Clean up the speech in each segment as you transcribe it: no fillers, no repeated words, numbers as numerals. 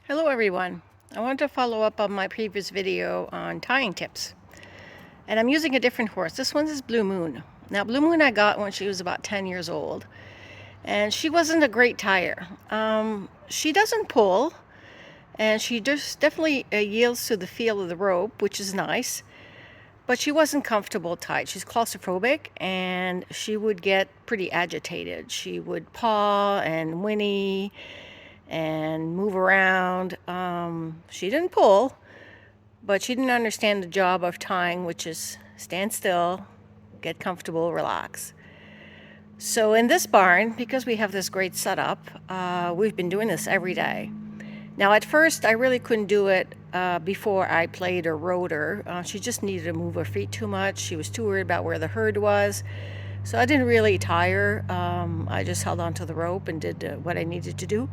Hello everyone. I wanted to follow up on my previous video on tying tips. And I'm using a different horse. This one is Blue Moon. Now Blue Moon I got when she was about 10 years old. And she wasn't a great tyer. She doesn't pull. And she just definitely yields to the feel of the rope, which is nice. But she wasn't comfortable tied. She's claustrophobic and she would get pretty agitated. She would paw and whinny and move around. She didn't pull, but she didn't understand the job of tying, which is stand still, get comfortable, relax. So in this barn, because we have this great setup, we've been doing this every day. Now at first I really couldn't do it before I played or rode her. She just needed to move her feet too much. She was too worried about where the herd was. So I didn't really tie her. I just held onto the rope and did what I needed to do.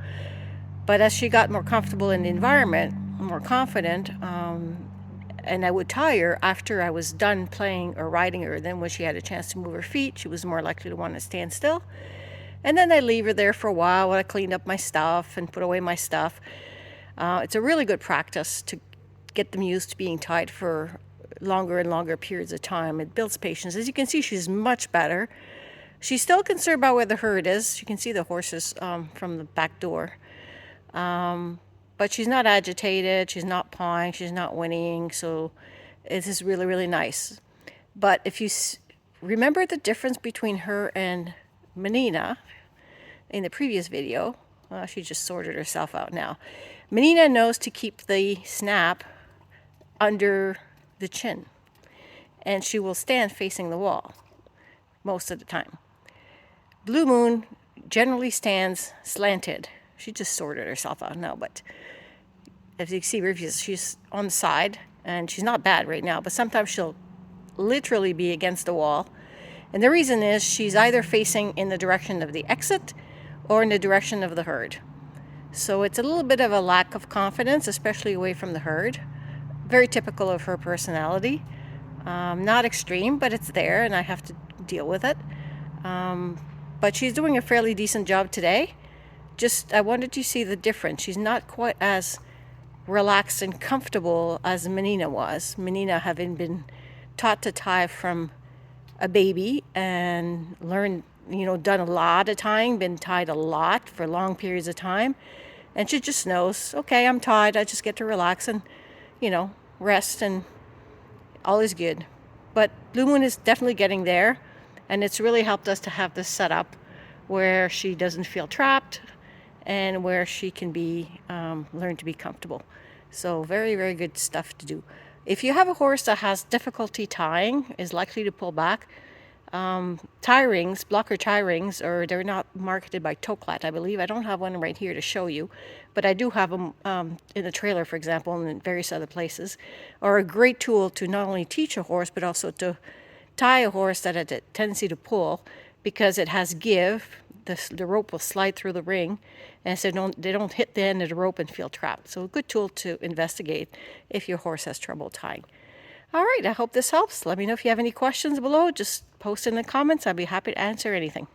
But as she got more comfortable in the environment, more confident, and I would tie her after I was done playing or riding her, then when she had a chance to move her feet, she was more likely to want to stand still. And then I'd leave her there for a while while I cleaned up my stuff and put away my stuff. It's a really good practice to get them used to being tied for longer and longer periods of time. It builds patience. As you can see, she's much better. She's still concerned about where the herd is. You can see the horses from the back door. But she's not agitated, she's not pawing, she's not whinnying, so this is really, really nice. But if you remember the difference between her and Menina in the previous video, she just sorted herself out now. Menina knows to keep the snap under the chin, and she will stand facing the wall most of the time. Blue Moon generally stands slanted. She just sorted herself out now, but as you can see, she's on the side, and she's not bad right now, but sometimes she'll literally be against the wall. And the reason is she's either facing in the direction of the exit or in the direction of the herd. So it's a little bit of a lack of confidence, especially away from the herd. Very typical of her personality. Not extreme, but it's there, and I have to deal with it. But she's doing a fairly decent job today. Just, I wanted to see the difference. She's not quite as relaxed and comfortable as Menina was. Menina, having been taught to tie from a baby and learned, done a lot of tying, been tied a lot for long periods of time. And she just knows, okay, I'm tied. I just get to relax and, rest, and all is good. But Blue Moon is definitely getting there. And it's really helped us to have this set up where she doesn't feel trapped, and where she can be learn to be comfortable. So very, very good stuff to do. If you have a horse that has difficulty tying, is likely to pull back, tie rings, blocker tie rings, or they're not marketed by Toklat, I believe. I don't have one right here to show you, but I do have them in the trailer, for example, and in various other places, are a great tool to not only teach a horse, but also to tie a horse that had a tendency to pull, because it has give. The rope will slide through the ring, and so they don't hit the end of the rope and feel trapped. So a good tool to investigate if your horse has trouble tying. All right, I hope this helps. Let me know if you have any questions below. Just post in the comments. I'd be happy to answer anything.